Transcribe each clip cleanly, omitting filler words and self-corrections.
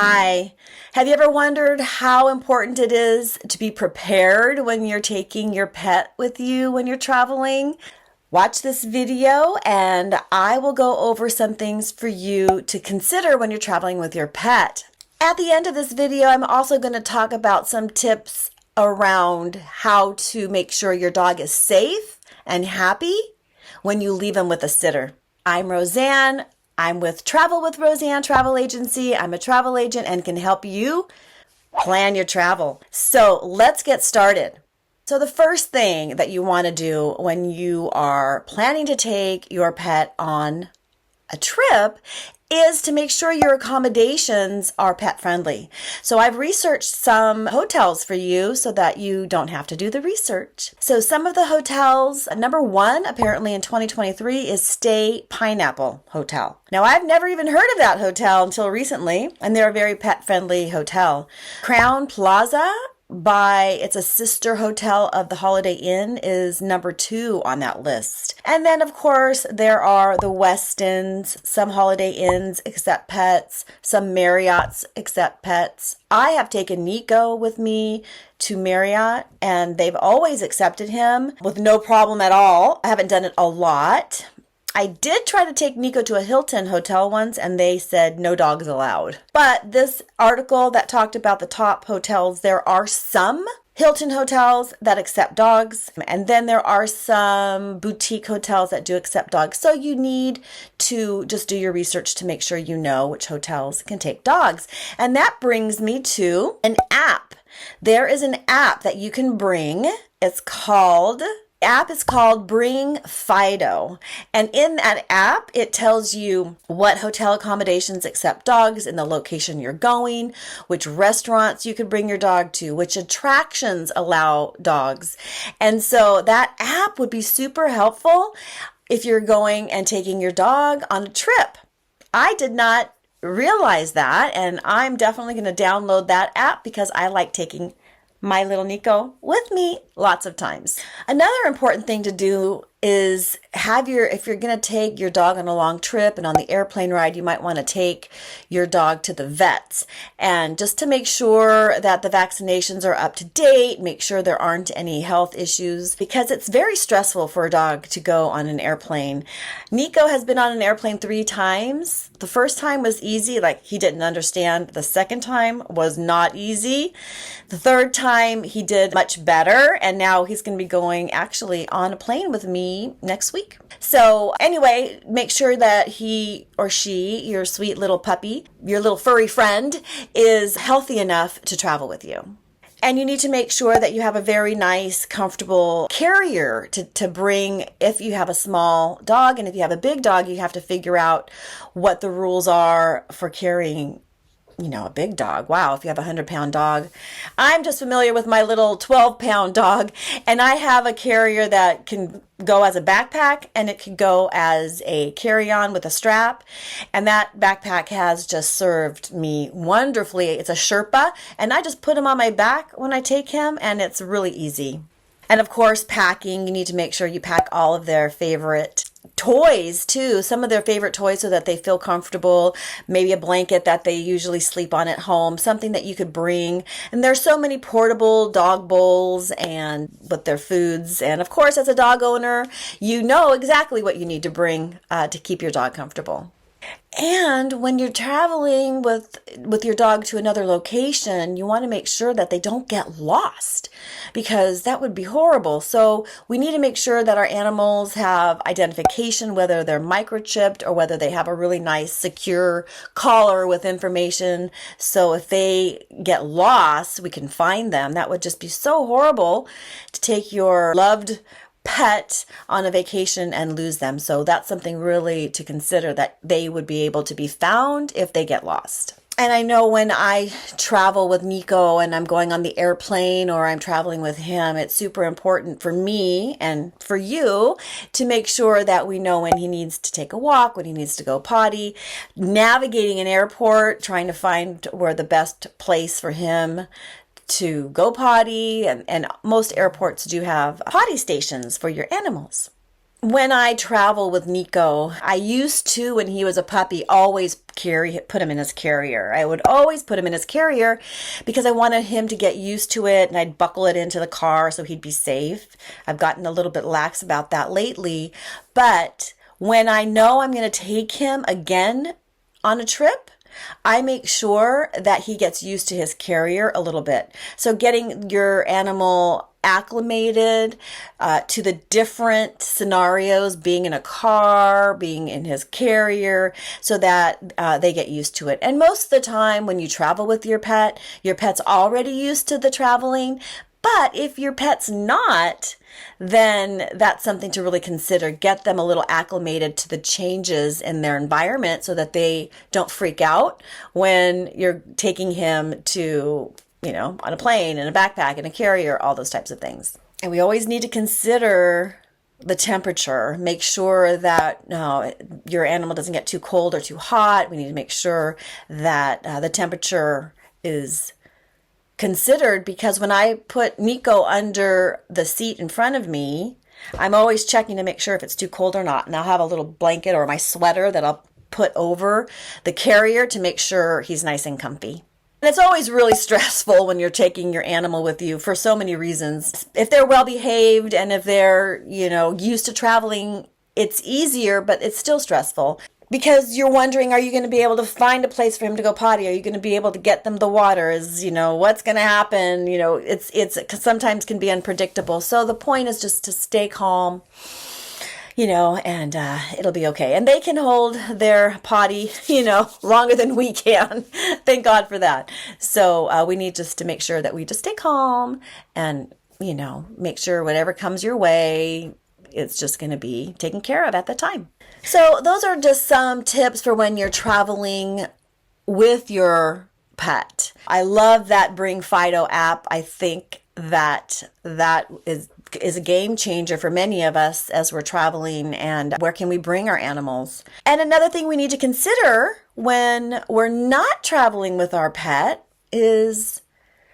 Hi. Have you ever wondered how important it is to be prepared when you're taking your pet with you when you're traveling? Watch this video and I will go over some things for you to consider when you're traveling with your pet. At the end of this video, I'm also going to talk about some tips around how to make sure your dog is safe and happy when you leave him with a sitter. I'm Roseanne. I'm with Travel with Roseanne Travel Agency. I'm a travel agent and can help you plan your travel. So let's get started. So the first thing that you want to do when you are planning to take your pet on a trip is to make sure your accommodations are pet friendly. So I've researched some hotels for you so that you don't have to do the research. So some of the hotels, number one, apparently in 2023 is Stay Pineapple Hotel. Now I've never even heard of that hotel until recently, and they're a very pet friendly hotel. Crown Plaza it's a sister hotel of the Holiday Inn is number 2 on that list. And then of course there are the Westins, some Holiday Inns accept pets, some Marriotts accept pets. I have taken Nico with me to Marriott and they've always accepted him with no problem at all. I haven't done it a lot. I did try to take Nico to a Hilton hotel once and they said no dogs allowed. But this article that talked about the top hotels, there are some Hilton hotels that accept dogs, and then there are some boutique hotels that do accept dogs. So you need to just do your research to make sure you know which hotels can take dogs. And that brings me to an app. There is an app that you can bring. The app is called BringPho, and in that app, it tells you what hotel accommodations accept dogs in the location you're going, which restaurants you could bring your dog to, which attractions allow dogs. And so that app would be super helpful if you're going and taking your dog on a trip. I did not realize that, and I'm definitely going to download that app because I like taking my little Nico with me lots of times. Another important thing to do is if you're going to take your dog on a long trip and on the airplane ride, you might want to take your dog to the vets. And just to make sure that the vaccinations are up to date, make sure there aren't any health issues, because it's very stressful for a dog to go on an airplane. Nico has been on an airplane 3 times. The first time was easy, like he didn't understand. The second time was not easy. The third time he did much better, and now he's going to be going actually on a plane with me next week. So anyway, make sure that he or she, your sweet little puppy, your little furry friend, is healthy enough to travel with you. And you need to make sure that you have a very nice, comfortable carrier to bring if you have a small dog. And if you have a big dog, you have to figure out what the rules are for carrying a big dog. Wow, if you have a 100-pound dog. I'm just familiar with my little 12-pound dog, and I have a carrier that can go as a backpack, and it can go as a carry-on with a strap, and that backpack has just served me wonderfully. It's a Sherpa, and I just put him on my back when I take him, and it's really easy. And of course, packing, you need to make sure you pack all of their favorite toys too, some of their favorite toys so that they feel comfortable, maybe a blanket that they usually sleep on at home, something that you could bring. And there's so many portable dog bowls and with their foods. And of course, as a dog owner, you know exactly what you need to bring to keep your dog comfortable. And when you're traveling with your dog to another location, you want to make sure that they don't get lost, because that would be horrible. So we need to make sure that our animals have identification, whether they're microchipped or whether they have a really nice secure collar with information. So if they get lost, we can find them. That would just be so horrible to take your loved pet on a vacation and lose them. So that's something really to consider, that they would be able to be found if they get lost. And I know when I travel with Nico and I'm going on the airplane or I'm traveling with him, it's super important for me and for you to make sure that we know when he needs to take a walk, when he needs to go potty, navigating an airport, trying to find where the best place for him to go potty, and most airports do have potty stations for your animals. When I travel with Nico, I used to, when he was a puppy, always put him in his carrier. I would always put him in his carrier because I wanted him to get used to it, and I'd buckle it into the car so he'd be safe. I've gotten a little bit lax about that lately, but when I know I'm going to take him again on a trip, I make sure that he gets used to his carrier a little bit. So getting your animal acclimated to the different scenarios, being in a car, being in his carrier, so that they get used to it. And most of the time when you travel with your pet's already used to the traveling. But if your pet's not, then that's something to really consider. Get them a little acclimated to the changes in their environment so that they don't freak out when you're taking him to, on a plane, in a backpack, in a carrier, all those types of things. And we always need to consider the temperature. Make sure that your animal doesn't get too cold or too hot. We need to make sure that the temperature is considered, because when I put Nico under the seat in front of me, I'm always checking to make sure if it's too cold or not. And I'll have a little blanket or my sweater that I'll put over the carrier to make sure he's nice and comfy. And it's always really stressful when you're taking your animal with you for so many reasons. If they're well behaved and if they're, used to traveling, it's easier, but it's still stressful. Because you're wondering, are you going to be able to find a place for him to go potty? Are you going to be able to get them the water? What's going to happen? It's sometimes can be unpredictable. So the point is just to stay calm, and it'll be okay. And they can hold their potty, longer than we can. Thank God for that. So we need just to make sure that we just stay calm and, make sure whatever comes your way, it's just going to be taken care of at the time. So those are just some tips for when you're traveling with your pet. I love that BringPho app. I think that is a game changer for many of us as we're traveling, and where can we bring our animals. And another thing we need to consider when we're not traveling with our pet is,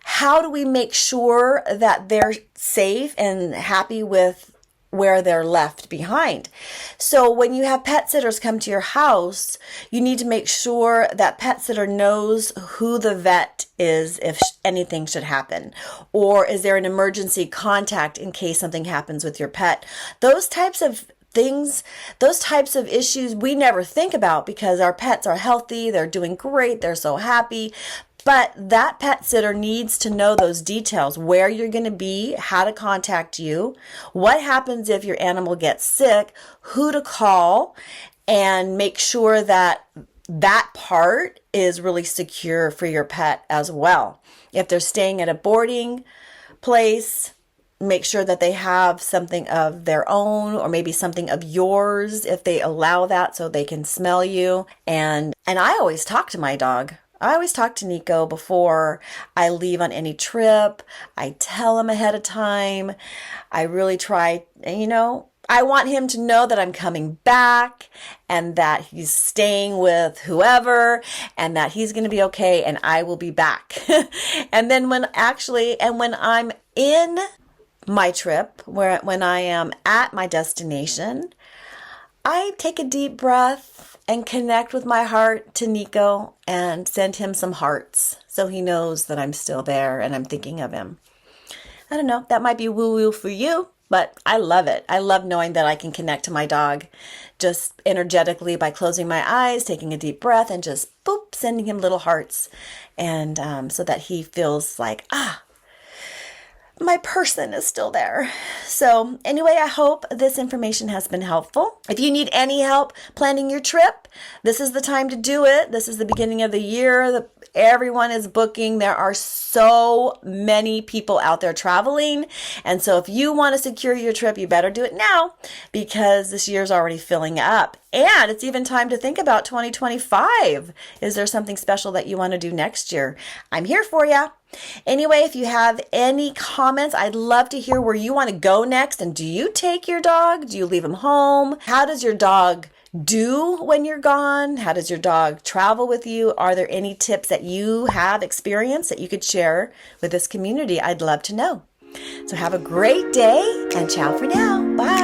how do we make sure that they're safe and happy with where they're left behind? So when you have pet sitters come to your house, you need to make sure that pet sitter knows who the vet is if anything should happen, or is there an emergency contact in case something happens with your pet. Those types of things, those types of issues we never think about because our pets are healthy, they're doing great, they're so happy. But that pet sitter needs to know those details, where you're going to be, how to contact you, what happens if your animal gets sick, who to call, and make sure that that part is really secure for your pet as well. If they're staying at a boarding place, make sure that they have something of their own, or maybe something of yours if they allow that, so they can smell you. And I always talk to my dog. I always talk to Nico before I leave on any trip. I tell him ahead of time. I really try, I want him to know that I'm coming back and that he's staying with whoever and that he's going to be okay and I will be back. And then when I'm in my trip, when I am at my destination, I take a deep breath and connect with my heart to Nico and send him some hearts so he knows that I'm still there and I'm thinking of him. I don't know, that might be woo-woo for you, but I love it. I love knowing that I can connect to my dog just energetically by closing my eyes, taking a deep breath, and just boop, sending him little hearts. And so that he feels like, my person is still there. So anyway, I hope this information has been helpful. If you need any help planning your trip, this is the time to do it. This is the beginning of the year. Everyone is booking. There are so many people out there traveling. And so if you want to secure your trip, you better do it now because this year's already filling up. And it's even time to think about 2025. Is there something special that you want to do next year? I'm here for you. Anyway, if you have any comments, I'd love to hear where you want to go next. And do you take your dog? Do you leave him home? How does your dog do when you're gone? How does your dog travel with you? Are there any tips that you have experienced that you could share with this community? I'd love to know. So have a great day and ciao for now. Bye.